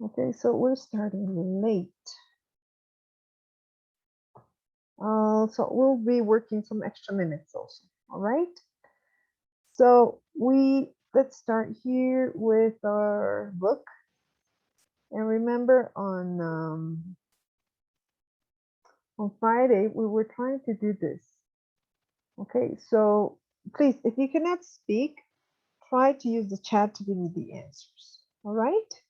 Okay, so we're starting late. So we'll be working some extra minutes also, all right? So let's start here with our book. And remember on Friday, we were trying to do this. Okay, so please, if you cannot speak, try to use the chat to give me the answers, all right?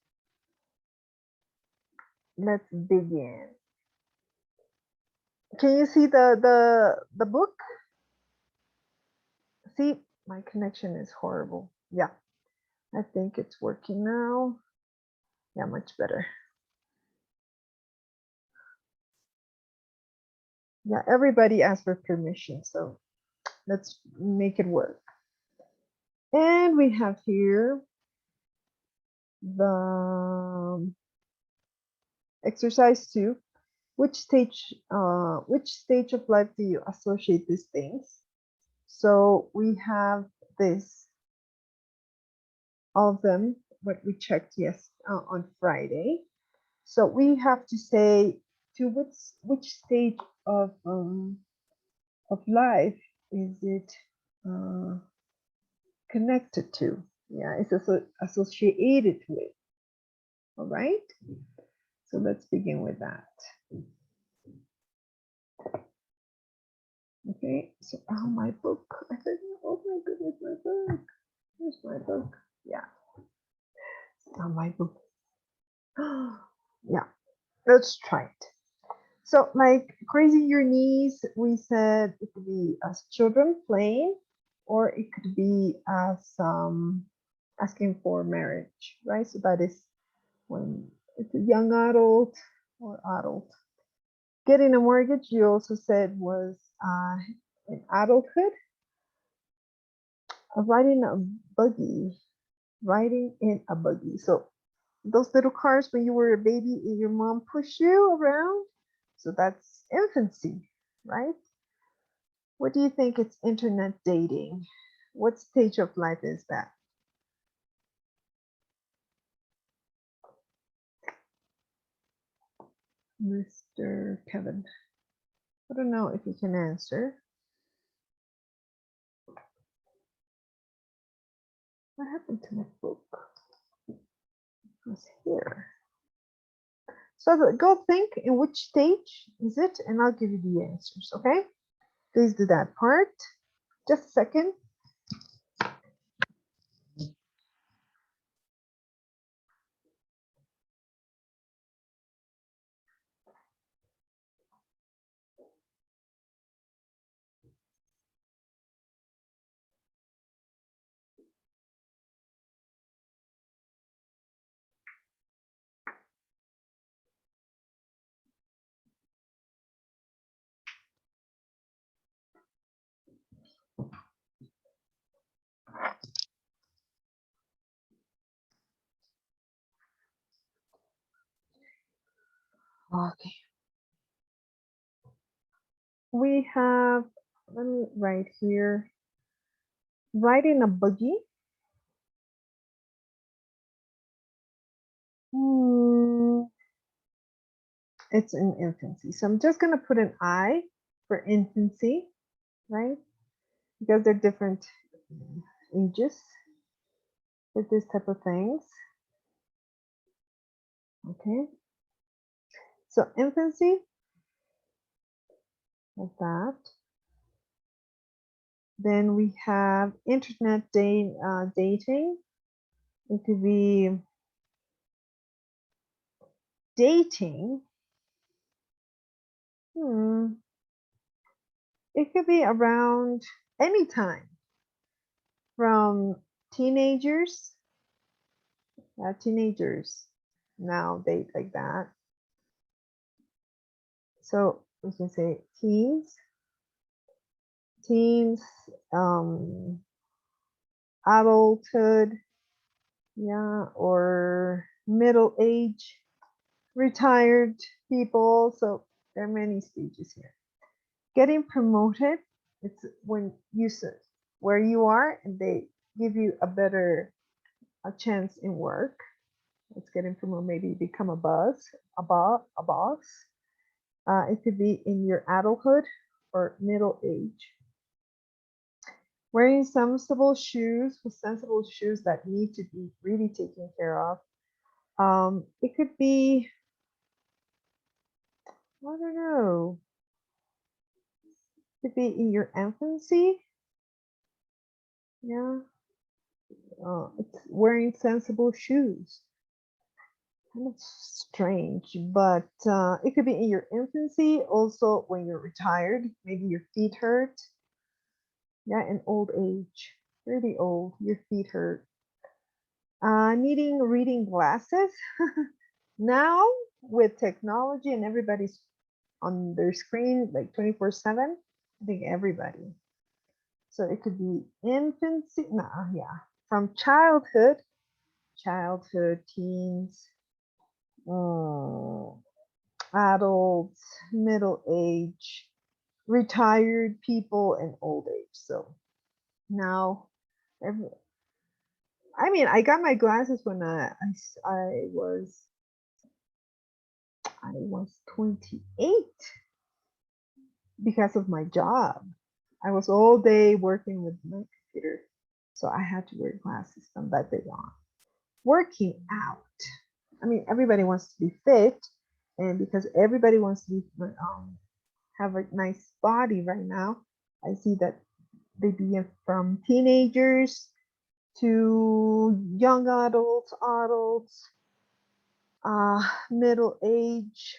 Let's begin. Can you see the book? See, my connection is horrible. Yeah, I think it's working now. Yeah, much better. Yeah, everybody asked for permission, so let's make it work. And we have here the exercise 2. Which stage of life do you associate these things? So we have this, all of them, what we checked on Friday. So we have to say to which stage of life is it connected to? Yeah, it's associated with. All right. So let's begin with that. Okay. So, oh, my book. I said, oh my goodness, my book. Where's my book? Yeah. Oh, my book. Yeah. Let's try it. So, like Crazy Your Knees, we said it could be as children playing, or it could be as asking for marriage, right? So that is when it's a young adult or adult. Getting a mortgage, you also said, was in adulthood. Riding a buggy, riding in a buggy. So those little cars when you were a baby and your mom pushed you around. So that's infancy, right? What do you think it's internet dating? What stage of life is that? Mr. Kevin. I don't know if you can answer. What happened to my book? It was here. So go think in which stage is it, and I'll give you the answers, okay? Please do that part. Just a second. Okay. We have, let me write here, riding a buggy. It's in infancy. So I'm just going to put an I for infancy, right? Because they're different ages for this type of things. Okay. So infancy, like that. Then we have internet dating. It could be dating. It could be around any time from teenagers. Teenagers now date like that. So we can say teens, adulthood, yeah, or middle age, retired people. So there are many stages here. Getting promoted, it's when you sit where you are and they give you a chance in work, Let's get in from maybe become a boss. It could be in your adulthood or middle age. Wearing sensible shoes that need to be really taken care of. It could be, I don't know, it could be in your infancy. Yeah, it's wearing sensible shoes. Kind of strange, but it could be in your infancy, also when you're retired, maybe your feet hurt. Yeah, in old age, really old, your feet hurt. Needing reading glasses. Now with technology and everybody's on their screen like 24/7, I think everybody. So it could be infancy, yeah, from childhood, teens, adults, middle age, retired people, and old age. So now, I mean, I got my glasses when I was 28 because of my job. I was all day working with my computer, so I had to wear glasses from that day on. Working out. I mean, everybody wants to be fit, and because everybody wants to be have a nice body right now, I see that they be from teenagers to young adults, middle age,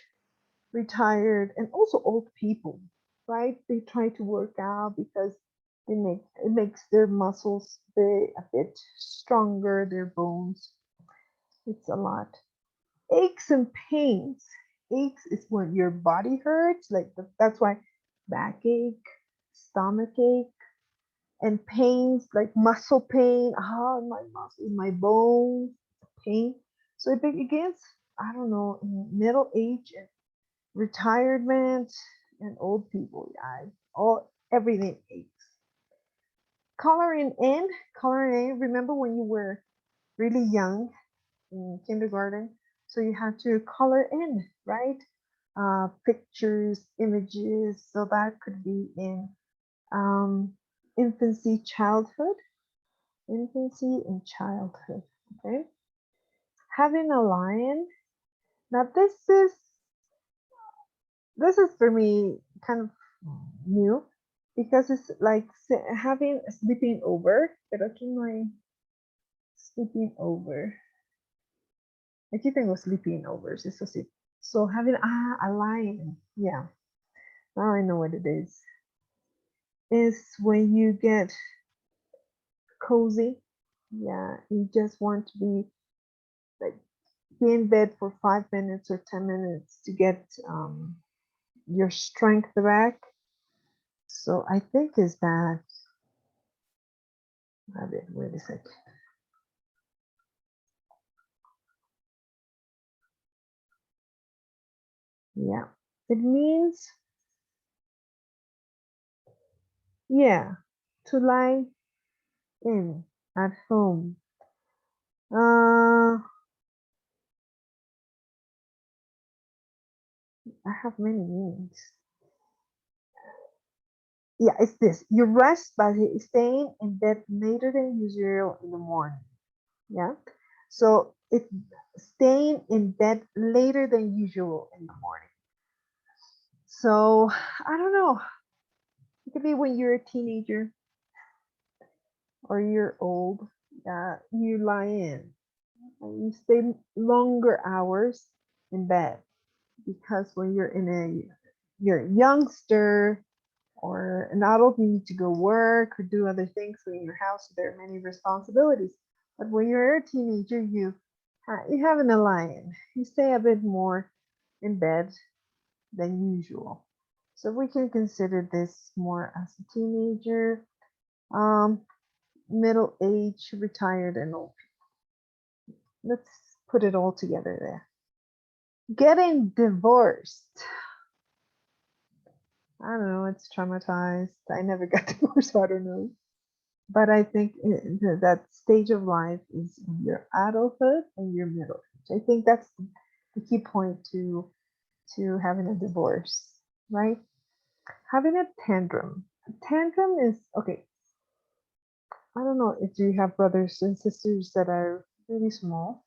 retired, and also old people, right? They try to work out because it makes their muscles a bit stronger, their bones. It's a lot. Aches and pains. Aches is when your body hurts, that's why backache, stomach ache, and pains like muscle pain. My muscles, my bones, pain. So it begins, I don't know, in middle age and retirement and old people. Yeah, everything aches. Coloring in. Remember when you were really young in kindergarten? So you had to color in, right? Pictures, images. So that could be in infancy, childhood. Infancy and childhood. Okay. Having a lion. Now this is for me kind of new because it's like having a sleeping over. Pero aquí no hay sleeping over. Aquí tengo sleeping overs. Eso sí. So having a lion. Yeah. Now I know what it is. Is when you get cozy. Yeah. You just want to be like be in bed for 5 minutes or 10 minutes to get your strength back. So I think is that. Wait a second. Yeah, it means, yeah, to lie in at home. I have many meanings. Yeah, it's this. You rest by staying in bed later than usual in the morning. Yeah. So it's staying in bed later than usual in the morning. So I don't know. It could be when you're a teenager or you're old. Yeah, you lie in and you stay longer hours in bed because when you're a youngster or an adult, you need to go work or do other things in your house. So there are many responsibilities. But when you're a teenager, you have an lion. You stay a bit more in bed than usual. So we can consider this more as a teenager, middle age, retired, and old. Let's put it all together there. Getting divorced. I don't know, it's traumatized. I never got divorced, so I don't know. But I think that stage of life is in your adulthood and your middle So I think that's the key point to having a divorce, right? Having a tantrum. A tantrum is okay. I don't know if you have brothers and sisters that are really small,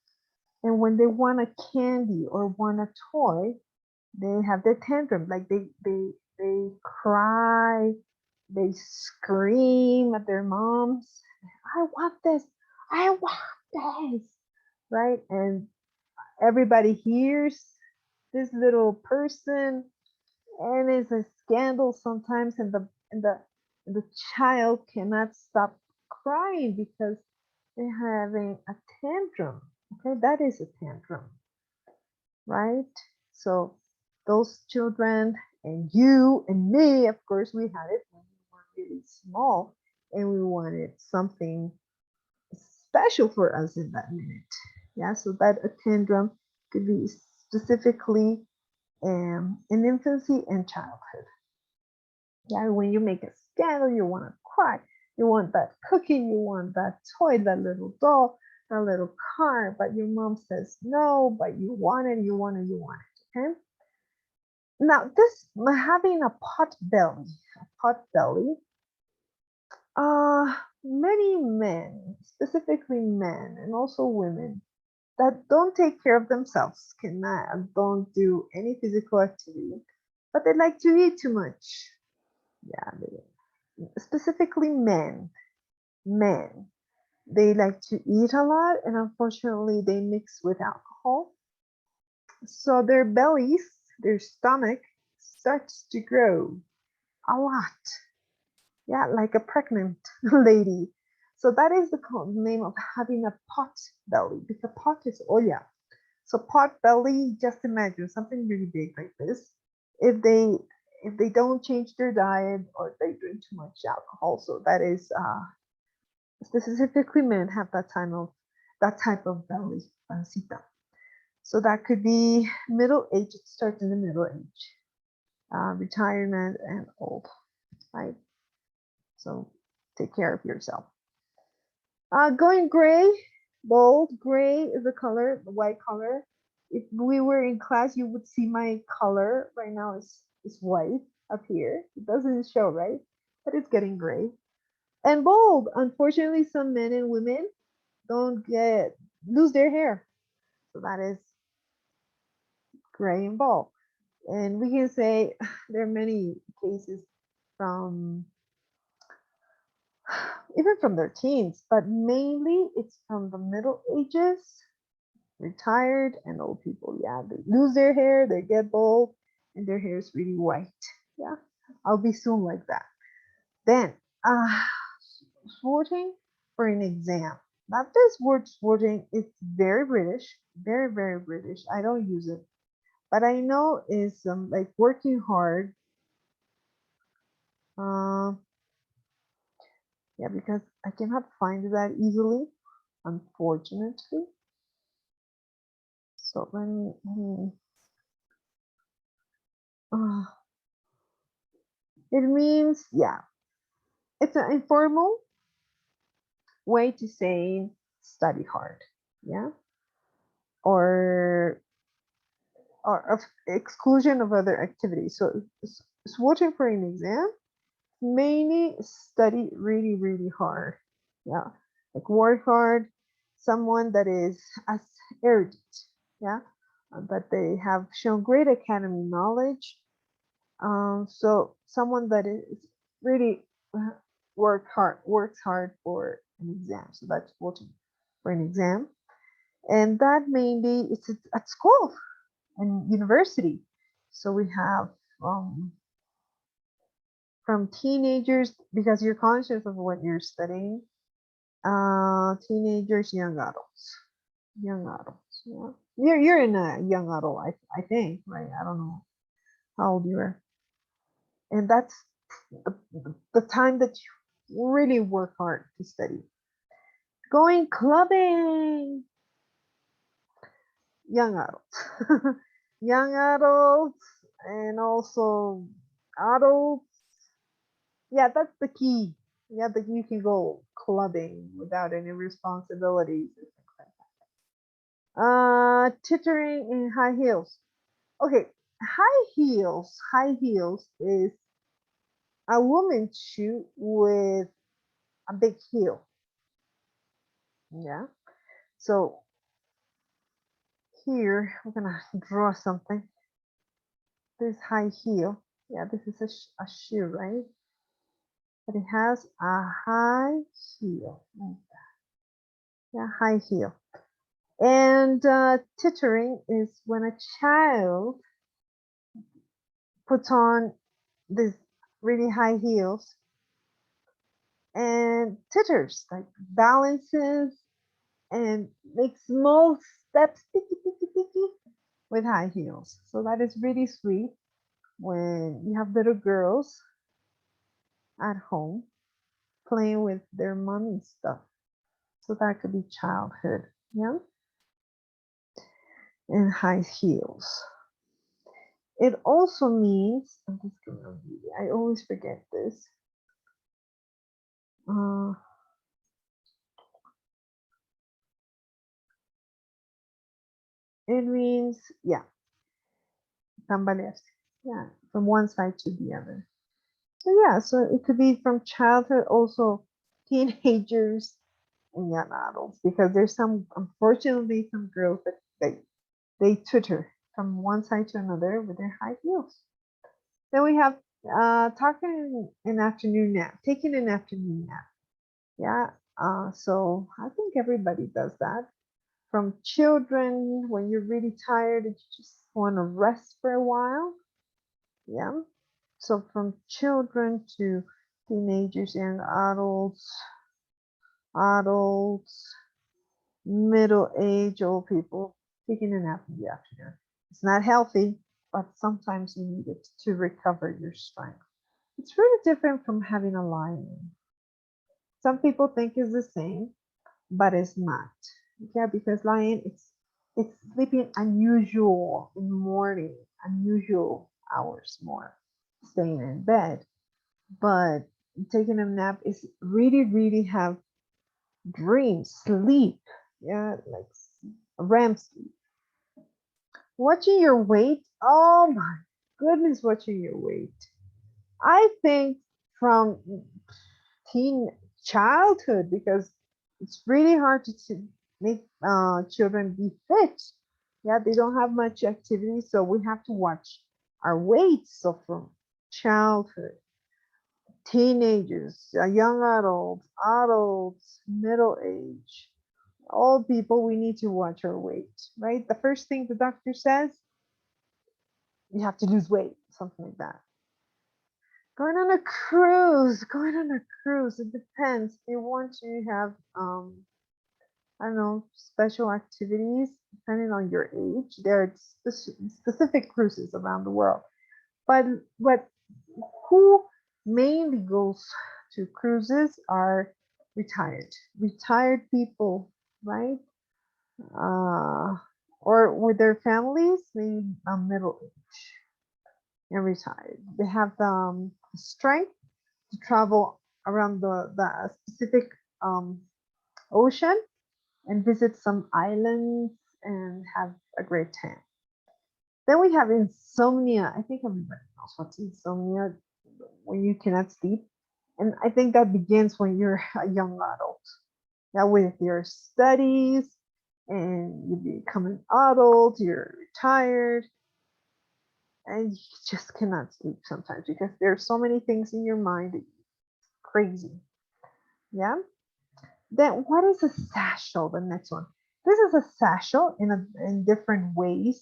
and when they want a candy or want a toy, they have their tantrum. Like they cry, they scream at their moms. I want this. I want this. Right? And everybody hears this little person, and it's a scandal sometimes, and the child cannot stop crying because they're having a tantrum. Okay, that is a tantrum, right? So those children and you and me, of course, we had it when we were really small and we wanted something special for us in that minute. Yeah, so that a tantrum could be specifically in infancy and childhood. Yeah, when you make a scandal, you want to cry, you want that cookie, you want that toy, that little doll, that little car, but your mom says no, but you want it, you want it, you want it. Okay. Now, this having a pot belly, many men, specifically men and also women that don't take care of themselves, cannot, don't do any physical activity, but they like to eat too much. Yeah, specifically men, they like to eat a lot, and unfortunately, they mix with alcohol. So their bellies, their stomach starts to grow a lot. Yeah, like a pregnant lady. So that is the name of having a pot belly, because pot is olla. So pot belly, just imagine something really big like this. If they don't change their diet or they drink too much alcohol, so that is specifically men have that type of belly, pancita. So that could be middle age. It starts in the middle age, retirement and old, right? So take care of yourself. Going gray, bold. Gray is the color, the white color. If we were in class, you would see my color right now is white up here. It doesn't show, right? But it's getting gray. And bold. Unfortunately, some men and women don't lose their hair. So that is gray and bald. And we can say there are many cases from even from their teens, but mainly it's from the middle ages, retired, and old people. Yeah, they lose their hair, they get bald, and their hair is really white. Yeah, I'll be soon like that. Then, sorting for an exam. Now, this word sorting is very British, very, very British. I don't use it, but I know is like working hard. Uh, yeah, because I cannot find that easily, unfortunately. So uh, it means, yeah, it's an informal way to say study hard, yeah, or of exclusion of other activities. So swatching for an exam, mainly study really, really hard, yeah, like work hard. Someone that is as erudite, yeah, that they have shown great academy knowledge. So someone that is really works hard for an exam. So that's what for an exam, and that mainly is at school and university. So we have um, from teenagers, because you're conscious of what you're studying. Teenagers, young adults. Yeah, you're in a young adult, I think, right? I don't know how old you are, and that's the time that you really work hard to study. Going clubbing, young adults, young adults, and also adults. Yeah, that's the key. Yeah, that you can go clubbing without any responsibilities. Tittering in high heels. Okay, high heels is a woman's shoe with a big heel. Yeah. So here we're gonna draw something. This high heel. Yeah, this is a shoe, right? But it has a high heel. Yeah, high heel. And tittering is when a child puts on this really high heels and titters, like balances and makes small steps with high heels. So that is really sweet when you have little girls at home playing with their mommy stuff. So that could be childhood, yeah, and high heels. It also means, I'm just gonna read it. I always forget this. Uh, it means, yeah, tambalearse. Yeah, from one side to the other. So yeah, so it could be from childhood, also teenagers and young adults, because there's some, unfortunately, some girls that they twitter from one side to another with their high heels. Then we have taking an afternoon nap, taking an afternoon nap. Yeah, so I think everybody does that. From children, when you're really tired and you just want to rest for a while. Yeah. So from children to teenagers and adults, middle age, old people taking a nap in the afternoon. It's not healthy, but sometimes you need it to recover your strength. It's really different from having a lie-in. Some people think it's the same, but it's not. Yeah, because lying, it's sleeping unusual in the morning, unusual hours more, staying in bed. But taking a nap is really have dreams, sleep. Yeah, like REM sleep. Watching your weight. Oh my goodness, watching your weight. I think from teen childhood, because it's really hard to make children be fit. Yeah, they don't have much activity, so we have to watch our weight. So from childhood, teenagers, young adults, middle age, all people, we need to watch our weight, right? The first thing the doctor says, you have to lose weight, something like that. Going on a cruise, it depends. If you want to have, I don't know, special activities, depending on your age, there are specific cruises around the world. But who mainly goes to cruises are retired people, right? Uh, or with their families, maybe middle age and retired. They have the strength to travel around the specific um, ocean and visit some islands and have a great time. Then we have insomnia. I think everybody knows what's insomnia, when you cannot sleep. And I think that begins when you're a young adult. Now, with your studies and you become an adult, you're retired, and you just cannot sleep sometimes because there's so many things in your mind that crazy. Yeah. Then what is a satchel? The next one. This is a satchel in different ways.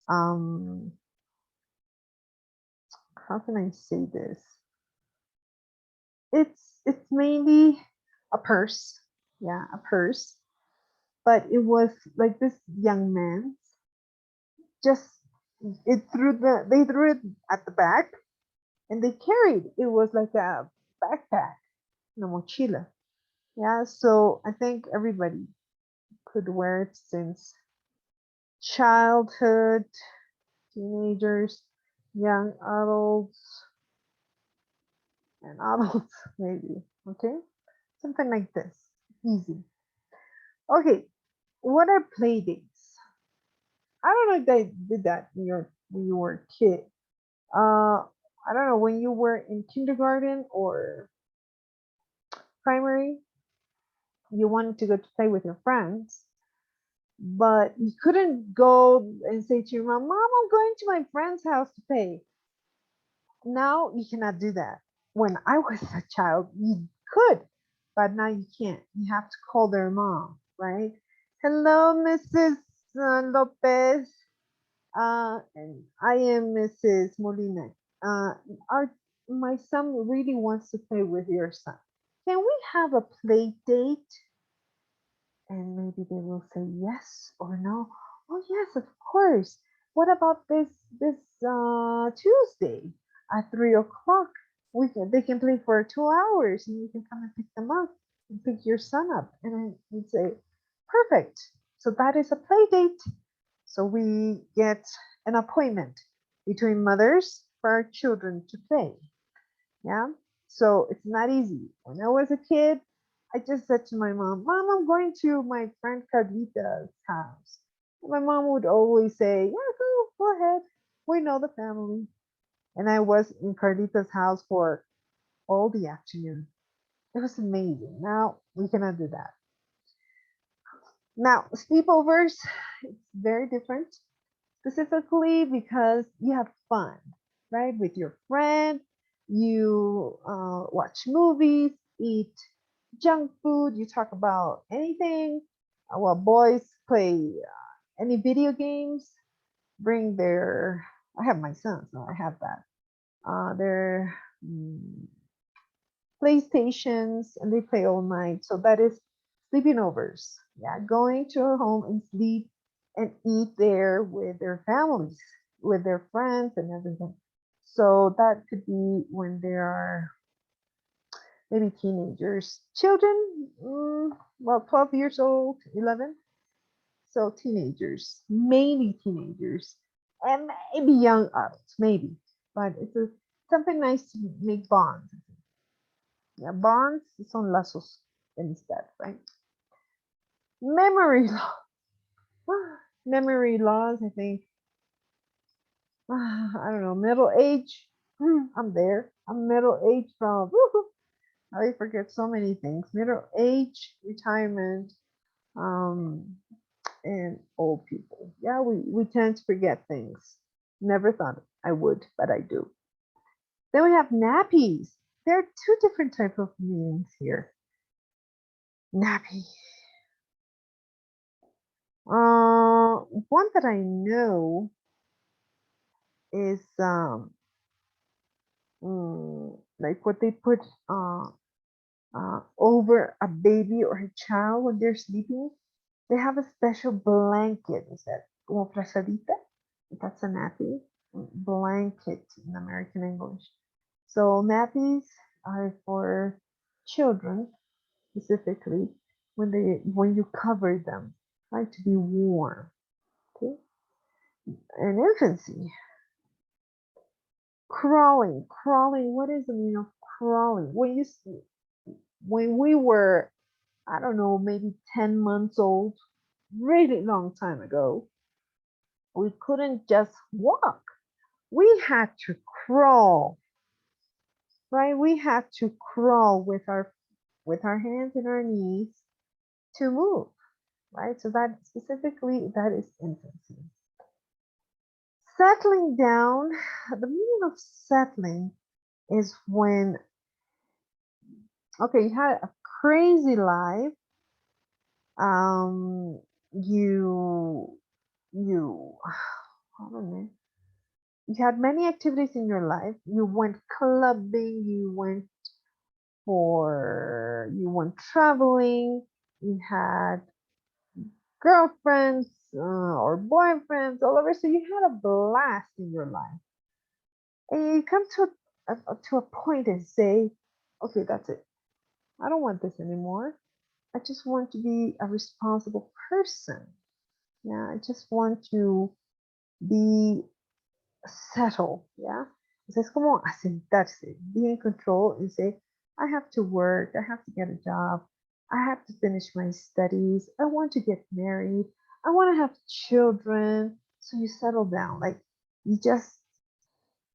Um, how can I say this? It's mainly a purse. Yeah, a purse. But it was like this young man just they threw it at the back and they carried. It was like a backpack, mochila. Yeah, so I think everybody could wear it since childhood, teenagers, young adults, and adults maybe. Okay, something like this. Easy. Okay, what are play dates? I don't know if they did that when you were a kid. I don't know, when you were in kindergarten or primary, you wanted to go to play with your friends, but you couldn't go and say to your mom, "Mom, I'm going to my friend's house to play." Now you cannot do that. When I was a child, you could, but now you can't. You have to call their mom, right? Hello, Mrs. Lopez. And I am Mrs. Molina. Uh, our My son really wants to play with your son. Can we have a play date? And maybe they will say yes or no. Oh yes, of course. What about this Tuesday at 3 o'clock? They can play for 2 hours, and you can come and pick them up and pick your son up. And I would say, perfect. So that is a play date. So we get an appointment between mothers for our children to play. Yeah. So it's not easy. When I was a kid, I just said to my mom, "Mom, I'm going to my friend Carlita's house." And my mom would always say, "Yeah, go ahead. We know the family." And I was in Carlita's house for all the afternoon. It was amazing. Now we cannot do that. Now, sleepovers, it's very different, specifically because you have fun, right? With your friend, you watch movies, eat junk food, you talk about anything. Well, boys play any video games, bring their, I have my son, so I have that. Their PlayStations, and they play all night. So that is sleeping overs. Yeah, going to a home and sleep and eat there with their families, with their friends and everything. So that could be when they are maybe teenagers. Children, well, 12 years old, 11. So teenagers, mainly teenagers, and maybe young adults, maybe. But something nice to make bonds. Yeah, bonds son lazos de amistad, right? Memory law. Memory laws, I think. I don't know, middle age. I'm there. I'm middle age from, I forget so many things. Middle age, retirement, um, and old people. Yeah, we tend to forget things. Never thought I would, but I do. Then we have nappies. There are two different type of meanings here. Nappy. One that I know is like what they put over a baby or a child when they're sleeping. They have a special blanket. Is that como frazadita? That's a nappy blanket in American English. So nappies are for children specifically when you cover them, right, to be warm. Okay, and infancy. Crawling. What is the meaning of crawling? When we were, I don't know, maybe 10 months old, really long time ago, we couldn't just walk. We had to crawl, right? We had to crawl with our hands and our knees to move, right? So that specifically, that is infancy. Settling down, the meaning of settling is when, okay, you had a crazy life. Um, you, I don't know. You had many activities in your life. You went clubbing. You went traveling. You had girlfriends or boyfriends all over. So you had a blast in your life, and you come to a point and say, okay, that's it. I don't want this anymore. I just want to be a responsible person. Yeah, I just want to be settled. Yeah. Es como asentarse, be in control and say, I have to work, I have to get a job, I have to finish my studies, I want to get married, I want to have children. So you settle down, like you just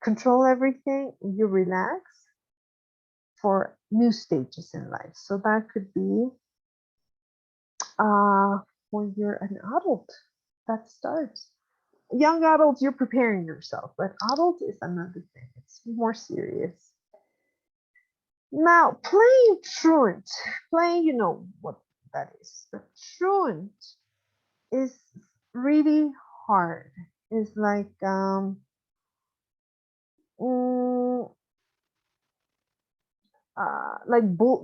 control everything, you relax for new stages in life. So that could be when you're an adult, that starts. Young adults, you're preparing yourself, but adult is another thing. It's more serious. Now, playing truant, playing, you know what that is. But truant is really hard. It's mm,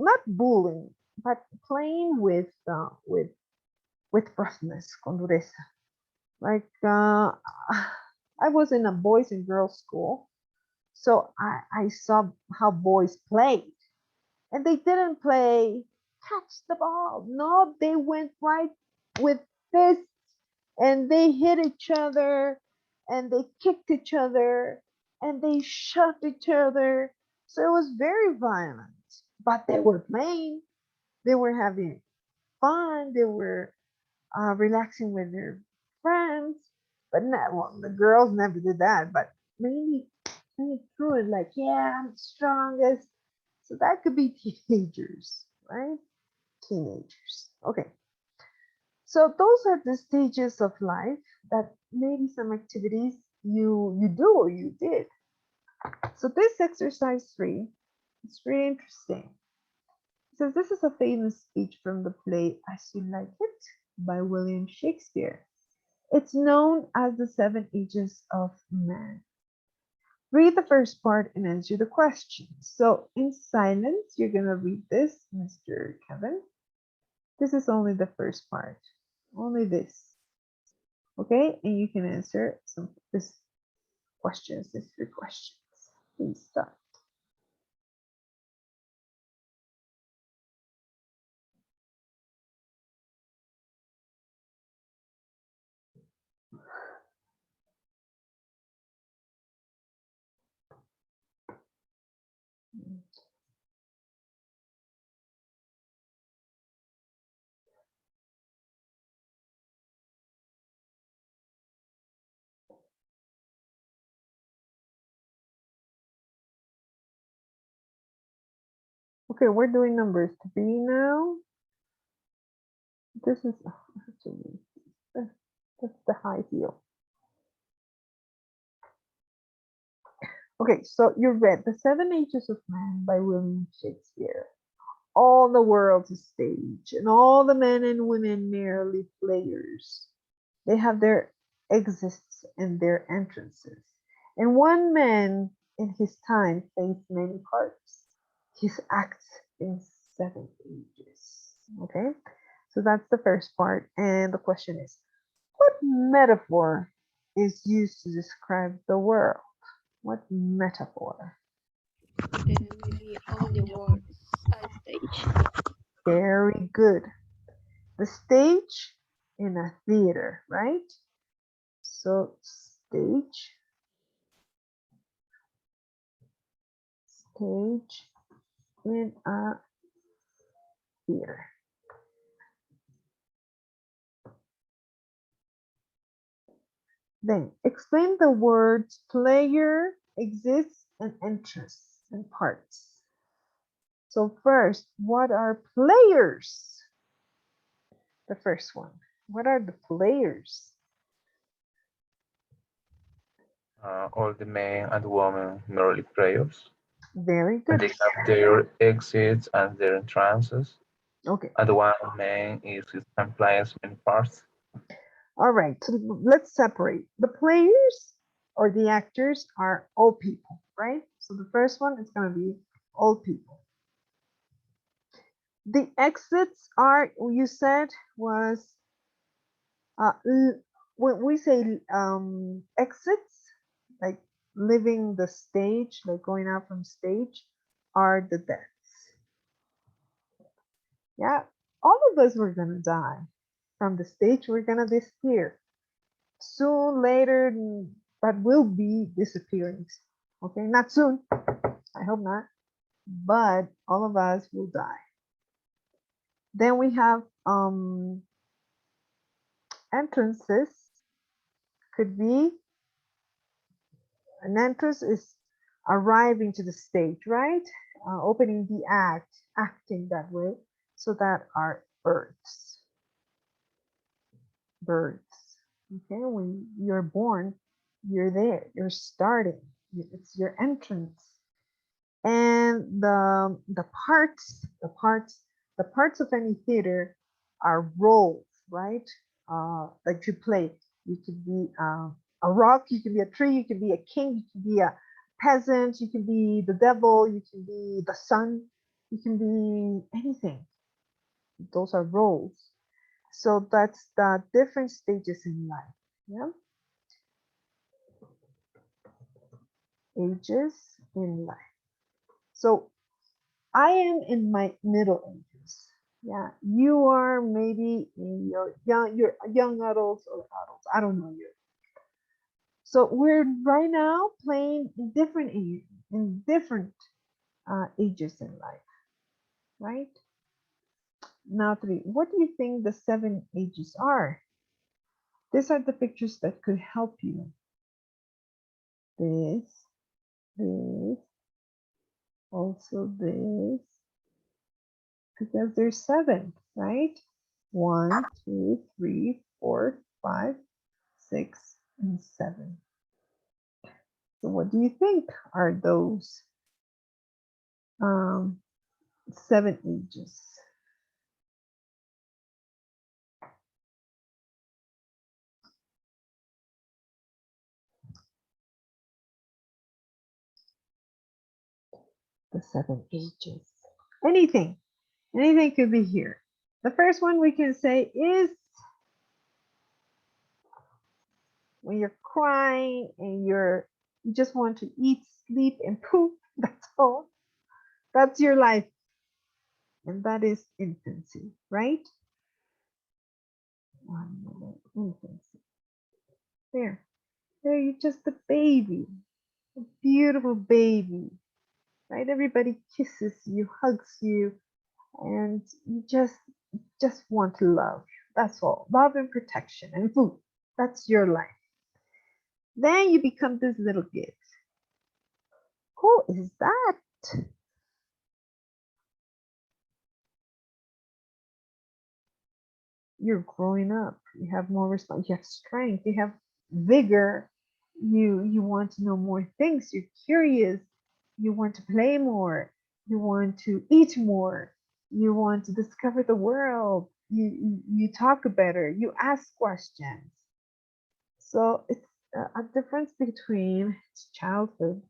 not bullying, but playing with roughness, con dureza. Like I was in a boys and girls school, so I saw how boys played, and they didn't play catch the ball. No, they went right with fists, and they hit each other, and they kicked each other, and they shoved each other. So it was very violent, but they were playing. They were having fun. They were relaxing with their friends. But not, well, the girls never did that. But mainly true and like, yeah, I'm the strongest. So that could be teenagers, right? Teenagers. Okay. So those are the stages of life that maybe some activities you do or you did. So this exercise 3 is really interesting. It says this is a famous speech from the play As You Like It by William Shakespeare. It's known as the 7 Ages of Man. Read the first part and answer the question. So in silence, you're going to read this, Mr. Kevin. This is only the first part, only this. Okay, and you can answer these questions, these 3 questions. Please start. Okay, we're doing number 3 now. This is that's the high heel. Okay, so you read The 7 Ages of Man by William Shakespeare. All the world's a stage, and all the men and women merely players. They have their exits and their entrances. And one man in his time plays many parts. His acts in 7 ages. Okay, so that's the first part. And the question is, what metaphor is used to describe the world? What metaphor? Maybe all the words a stage. Very good. The stage in a theater, right? So stage, stage in a theater. Then explain the words player, exists, and entrance and parts. So first, what are players? The first one. What are the players? All the men and women merely players, Very and good. they have their exits and their entrances, Okay. and one man is his implies many parts. All right. So let's separate. The players or the actors are all people, right? So the first one is going to be all people. The exits are, you said, was when we say exits, like leaving the stage, like going out from stage, are the deaths. Yeah, all of us were gonna die from the stage. We're gonna disappear soon, later, but we'll be disappearing. Okay, not soon. I hope not. But all of us will die. Then we have entrances. could be an entrance is arriving to the stage, right? Opening the act, acting that way. So that are births. Births. Okay, when you're born, you're there, you're starting, it's your entrance. And the parts of any theater are roles, right? That you play. You could be a rock, you can be a tree, you can be a king, you can be a peasant, you can be the devil, you can be the sun, you can be anything. Those are roles. So that's the different stages in life. Yeah. Ages in life. So I am in my middle ages. Yeah, you are maybe in your young adults or adults. I don't know you. So we're right now playing in different ages in life, right? Now, three. What do you think the 7 ages are? These are the pictures that could help you. This, also this, because there's 7, right? 1, 2, 3, 4, 5, 6, and 7. So what do you think are those 7 ages? The 7 ages. Anything could be here. The first one we can say is when you're crying and you just want to eat, sleep, and poop. That's all. That's your life. And that is infancy, right? Infancy. There. There, you're just a baby. A beautiful baby. Right? Everybody kisses you, hugs you, and you just want to love. That's all. Love and protection and food. That's your life. Then you become this little kid. Who is that? You're growing up. You have more response. You have strength. You have vigor. You want to know more things. You're curious. You want to play more. You want to eat more. You want to discover the world. You talk better. You ask questions. So it's a difference between childhood.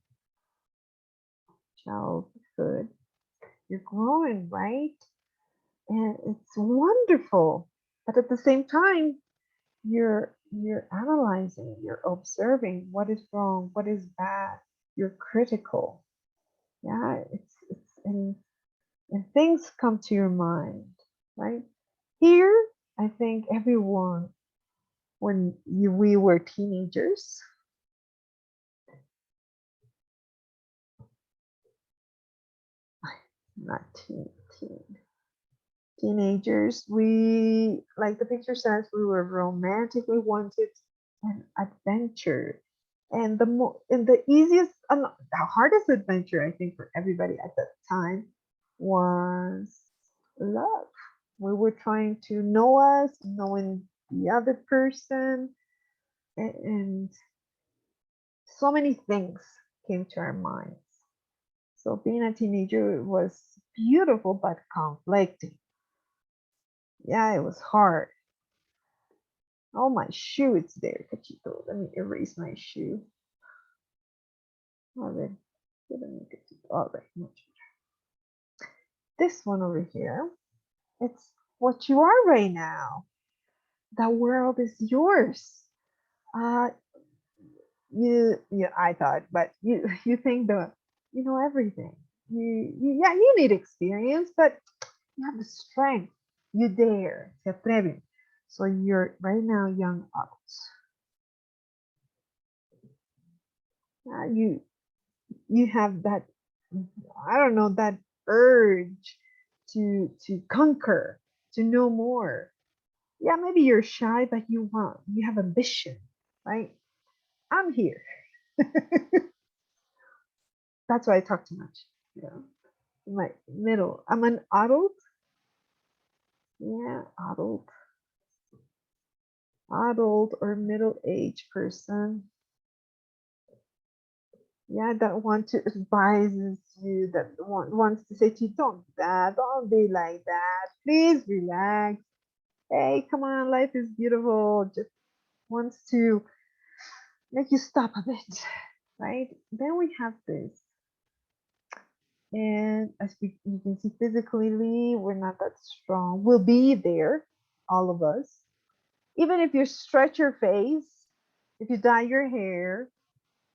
You're growing, right? And it's wonderful. But at the same time, you're analyzing, you're observing what is wrong, what is bad. You're critical. Yeah, it's and things come to your mind, right? Here, I think everyone, when we were teenagers, not teenagers, we, like the picture says, we were romantic, we wanted an adventure. And the easiest, the hardest adventure, I think, for everybody at that time was love. We were trying to know us, knowing the other person, and so many things came to our minds. So being a teenager was beautiful but conflicting. Yeah, it was hard. Oh, my shoe, it's there, Cachito. Let me erase my shoe. All right. All right, much better. This one over here, it's what you are right now. The world is yours. Uh, I thought, but you think you know everything. Yeah, you need experience, but you have the strength. You dare, se atreven. So you're right now young adults. You have that, I don't know, that urge to conquer, to know more. Yeah, maybe you're shy, but you have ambition. right? I'm here. That's why I talk too much. Yeah. My middle. I'm an adult. Yeah, adult. Adult or middle-aged person. Yeah, that want to advises you, that wants to say to you, don't do that, don't be like that, please relax. Hey, come on, life is beautiful. Just wants to make you stop a bit, right? Then we have this. And as you can see, physically, we're not that strong. We'll be there, all of us. Even if you stretch your face, if you dye your hair,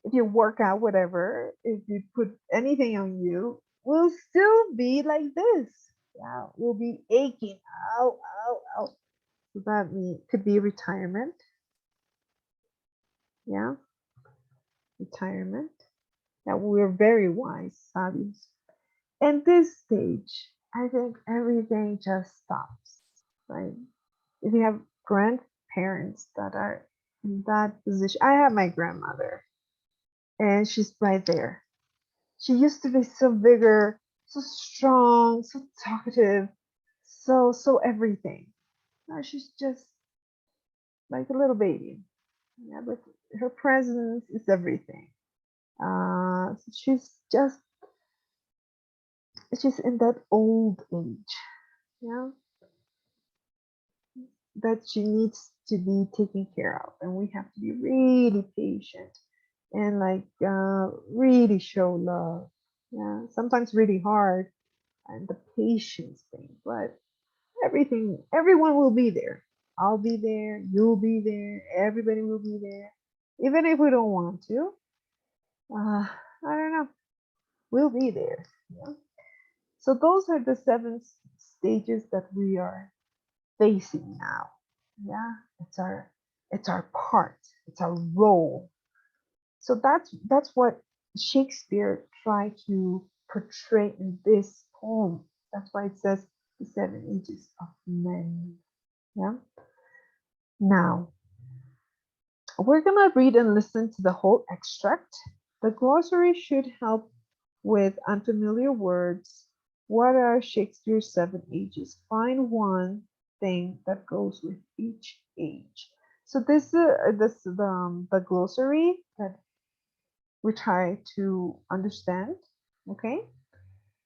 if you work out, whatever, if you put anything on you, we'll still be like this. Yeah, we'll be aching. Ow, ow, ow. So that could be retirement. Yeah, retirement. Yeah, we're very wise, savvy. And this stage, I think everything just stops, right? If you have grandparents that are in that position, I have my grandmother, and she's right there. She used to be so vigor, so strong, so talkative, so everything. Now she's just like a little baby. Yeah, but her presence is everything. So she's in that old age. Yeah, that she needs to be taken care of, and we have to be really patient and like really show love. Yeah, sometimes really hard, and the patience thing, but everyone will be there. I'll be there, you'll be there, everybody will be there, even if we don't want to. I don't know, we'll be there. Yeah. So those are the seven stages that we are facing now. Yeah, it's our part, it's our role. So that's what Shakespeare tried to portray in this poem. That's why it says the seven ages of men. Yeah. Now we're gonna read and listen to the whole extract. The glossary should help with unfamiliar words. What are Shakespeare's seven ages? Find one thing that goes with each age. So this is the glossary that we try to understand. Okay,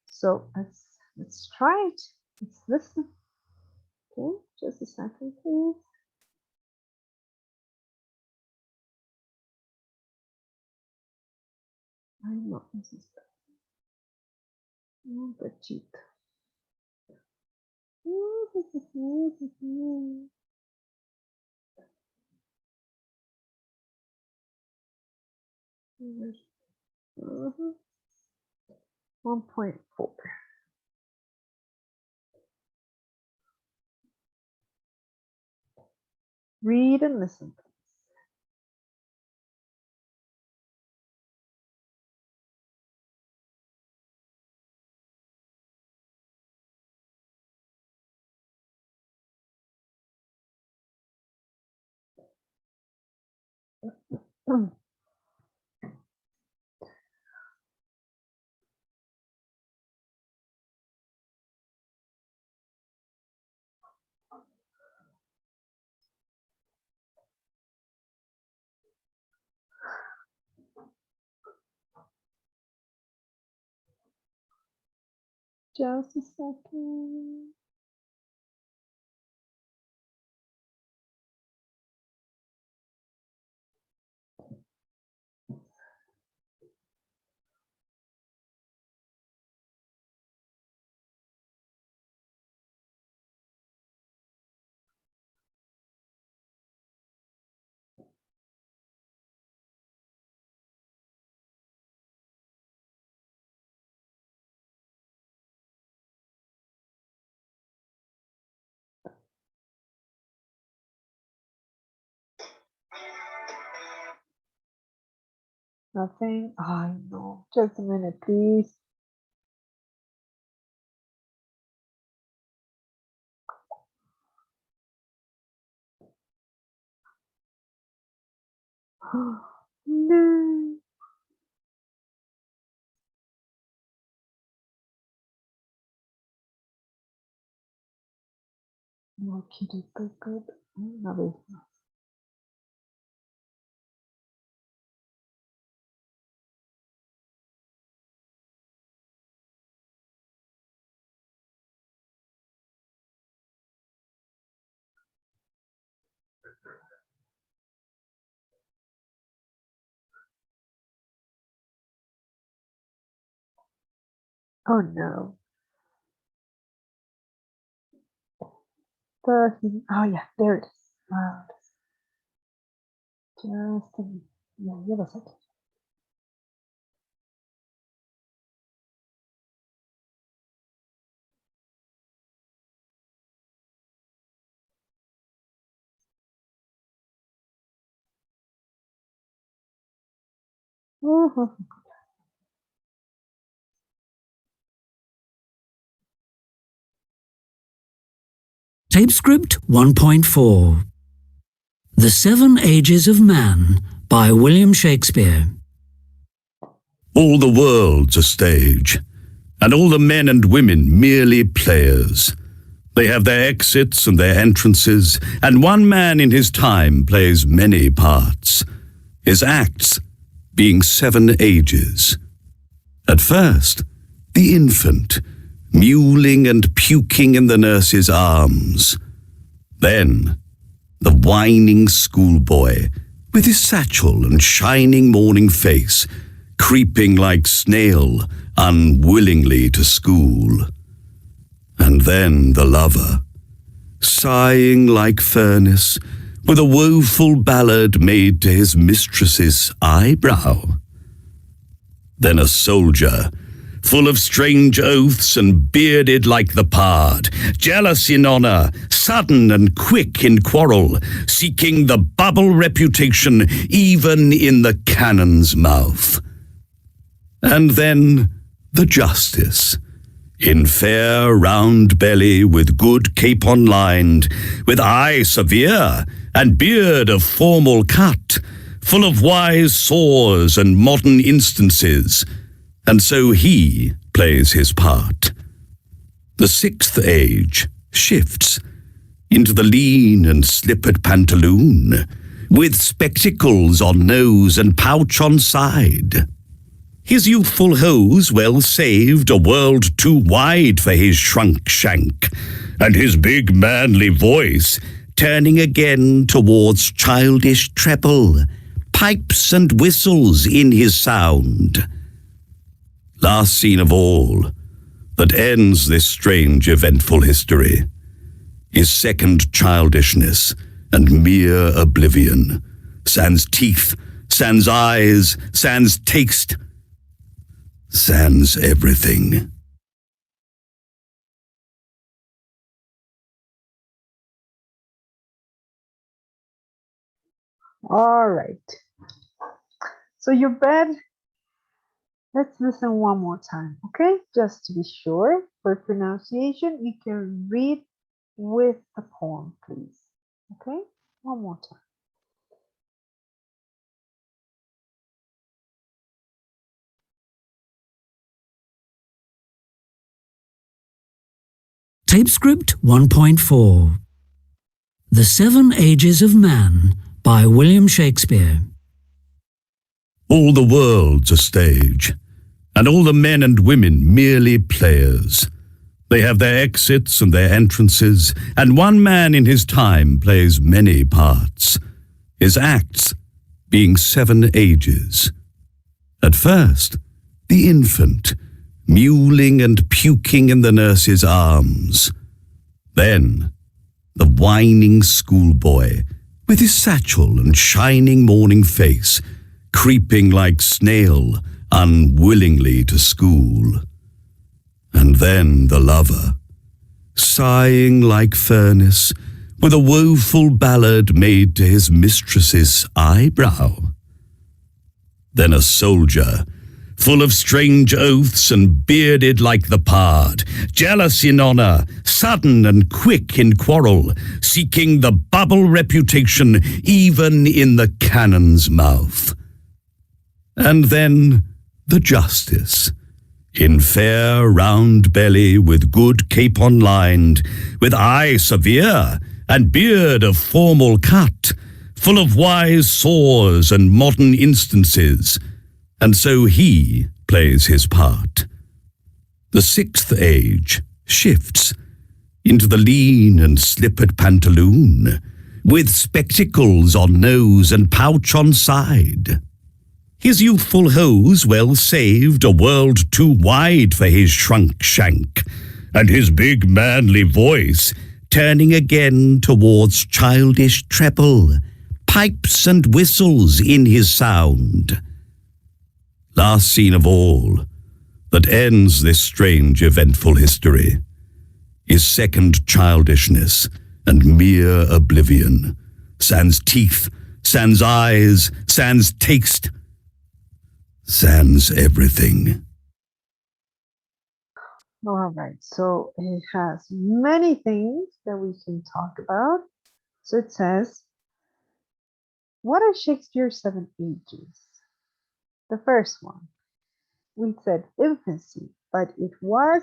so let's try it. Let's listen. Okay, just a second, please. Ay, no, this is un pechito. Mhm. 1.4. Read and listen. Just a second. Nothing. I know. Just a minute, please. No. No quiere tocar una vez más. Oh no. Oh yeah, there it is. Wow. Just a minute. Yeah, give us a second. Mhm. Tapescript 1.4 The Seven Ages of Man by William Shakespeare. All the world's a stage, and all the men and women merely players. They have their exits and their entrances, and one man in his time plays many parts, his acts being 7 ages. At first, the infant, mewling and puking in the nurse's arms. Then, the whining schoolboy, with his satchel and shining morning face, creeping like snail unwillingly to school. And then the lover, sighing like furnace, with a woeful ballad made to his mistress's eyebrow. Then a soldier, full of strange oaths and bearded like the pard, jealous in honour, sudden and quick in quarrel, seeking the bubble reputation even in the cannon's mouth. And then the justice, in fair round belly with good capon lined, with eye severe and beard of formal cut, full of wise saws and modern instances, and so he plays his part. The 6th age shifts into the lean and slippered pantaloon, with spectacles on nose and pouch on side. His youthful hose well saved a world too wide for his shrunk shank, and his big manly voice turning again towards childish treble, pipes and whistles in his sound. Last scene of all, that ends this strange eventful history, is second childishness and mere oblivion, sans teeth, sans eyes, sans taste, sans everything. All right. So you're bed. Let's listen one more time, okay? Just to be sure, for pronunciation, you can read with the poem, please. Okay? One more time. Tapescript 1.4 The Seven Ages of Man by William Shakespeare. All the world's a stage, and all the men and women merely players. They have their exits and their entrances, and one man in his time plays many parts, his acts being 7 ages. At first, the infant, mewling and puking in the nurse's arms. Then, the whining schoolboy, with his satchel and shining morning face, creeping like snail unwillingly to school. And then the lover, sighing like furnace, with a woeful ballad made to his mistress's eyebrow. Then a soldier, full of strange oaths and bearded like the pard, jealous in honour, sudden and quick in quarrel, seeking the bubble reputation even in the cannon's mouth. And then the justice, in fair round belly with good capon lined, with eye severe and beard of formal cut, full of wise saws and modern instances, and so he plays his part. The sixth age shifts into the lean and slippered pantaloon, with spectacles on nose and pouch on side. His youthful hose well saved, a world too wide for his shrunk shank, and his big manly voice turning again towards childish treble, pipes and whistles in his sound. Last scene of all, that ends this strange eventful history, is second childishness and mere oblivion, sans teeth, sans eyes, sans taste, sans everything. All right, so it has many things that we can talk about. So it says, what are Shakespeare's 7 ages? The first one, we said infancy, but it was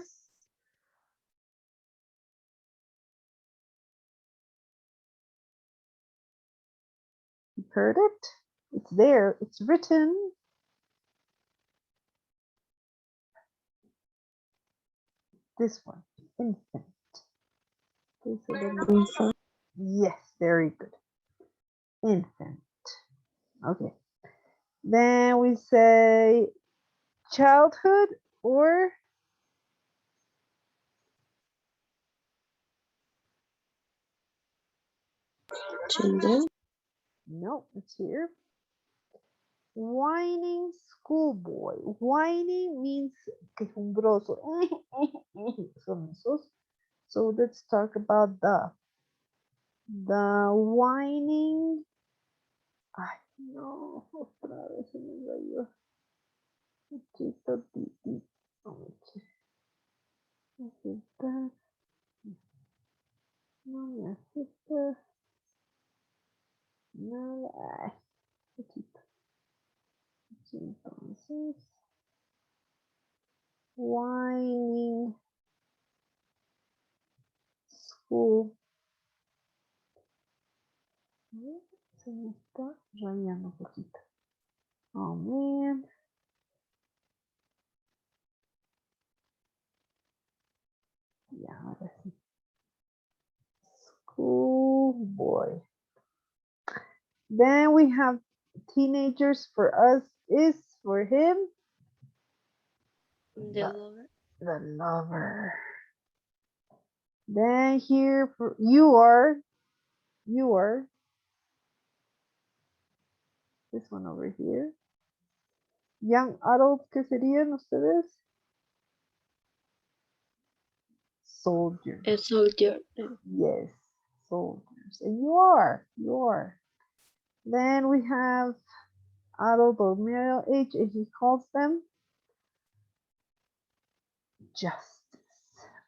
you heard it? It's there, it's written. This one, infant. Infant. Yes, very good. Infant. Okay. Then we say childhood or Children. no, it's here. Whining schoolboy. Whining means quejumbroso. Son esos. So let's talk about the whining. Ay, no, otra vez se me rayó. Chito, titi. No me asusta. Nada. Ay, poquito. Entonces, whining school. Se me está rayando un poquito. Oh man. Ya, ahora sí. Schoolboy. Then we have teenagers. For us is for him The lover. the lover. Then here for you are this one over here. Young adult, ¿qué serían ustedes? Soldier. A soldier. Yes, soldiers. And you are. Then we have adult or middle age, and he calls them justice.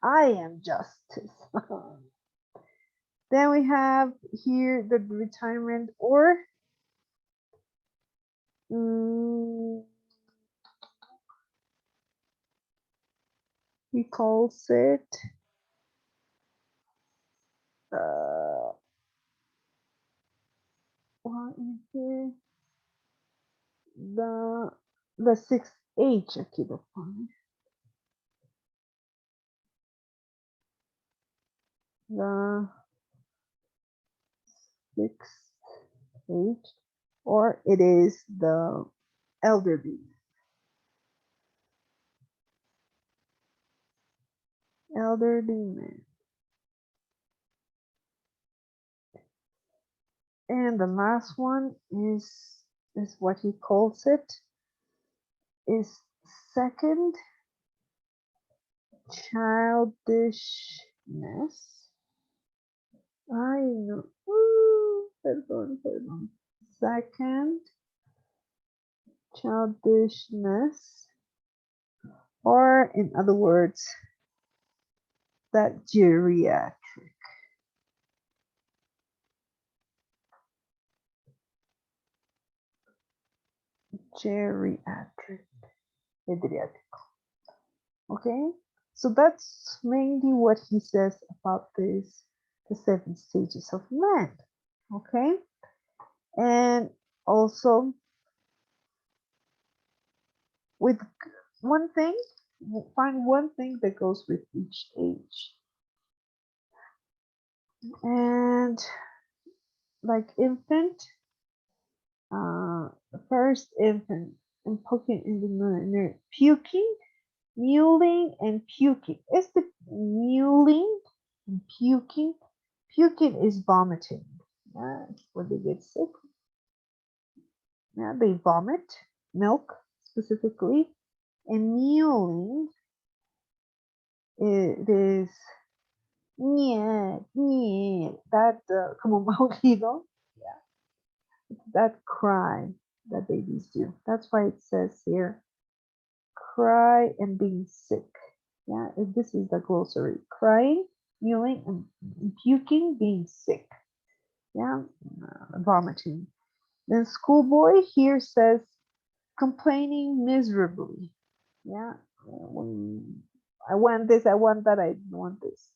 I am justice. Then we have here the retirement or he calls it what is it? The sixth age, aquí lo pone. The sixth age, or it is the elderly. Elderly man. And the last one is what he calls it is second childishness. Ay, no. Perdón. Second childishness. or in other words, that geriatric. Geriatric. Pediatric. Okay, so that's mainly what he says about this, the 7 stages of man. Okay, and also with one thing, find one thing that goes with each age. And like infant, first infant, and poking in the nose, puking, mewling, and puking. Is the mewling and puking? Puking is vomiting. Yeah, when they get sick. Yeah, they vomit milk specifically, and mewling, it is that como maullido, yeah, that cry that babies do. That's why it says here, cry and being sick. Yeah, this is the glossary: crying, mewling, and puking, being sick. Yeah, vomiting. Then schoolboy here says complaining miserably. Yeah, I want this, I want that, I want this.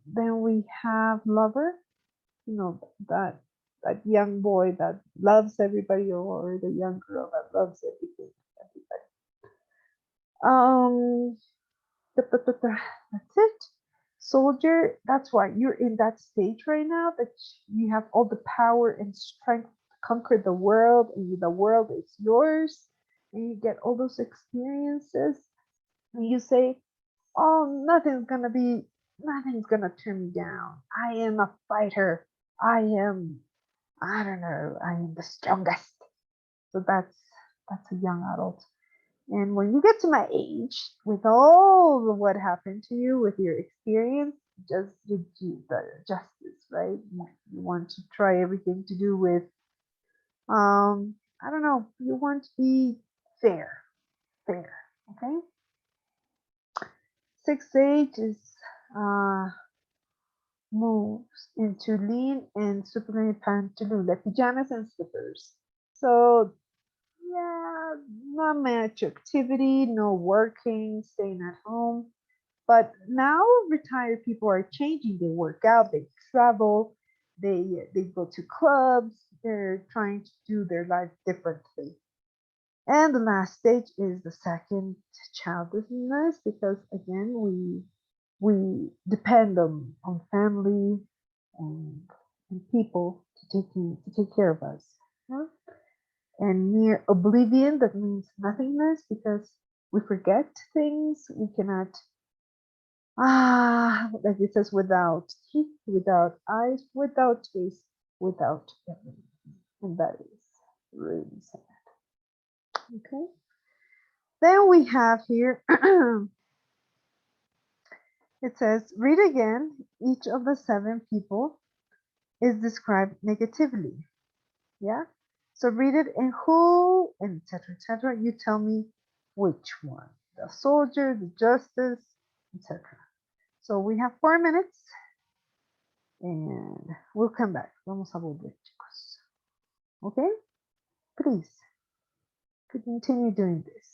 Then we have lover, you know, that young boy that loves everybody, or the young girl that loves everything, everybody. That's it. Soldier, that's why you're in that stage right now, that you have all the power and strength to conquer the world, and the world is yours, and you get all those experiences, and you say, oh, nothing's gonna turn me down. I am a fighter. I don't know, I am the strongest. So that's a young adult. And when you get to my age, with all of what happened to you, with your experience, just you do the justice, right? You want to try everything to do with, I don't know, you want to be fair, okay? Sixth age is moves into lean and supplement pantaloon, pajamas and slippers. So yeah, not much activity, no working, staying at home. But now retired people are changing. They work out, they travel, they go to clubs, they're trying to do their life differently. And the last stage is the second, childlessness, because again we depend on family and, people to take care of us. Yeah? And near oblivion, that means nothingness, because we forget things. We cannot, like it says, without teeth, without eyes, without taste, without memory. And that is really sad. Okay. Then we have here, it says, read again. Each of the 7 people is described negatively. Yeah. So read it in who, and etc. etc. You tell me which one. The soldier, the justice, etc. So we have 4 minutes, and we'll come back. Vamos a volver, chicos. Okay? Please continue doing this.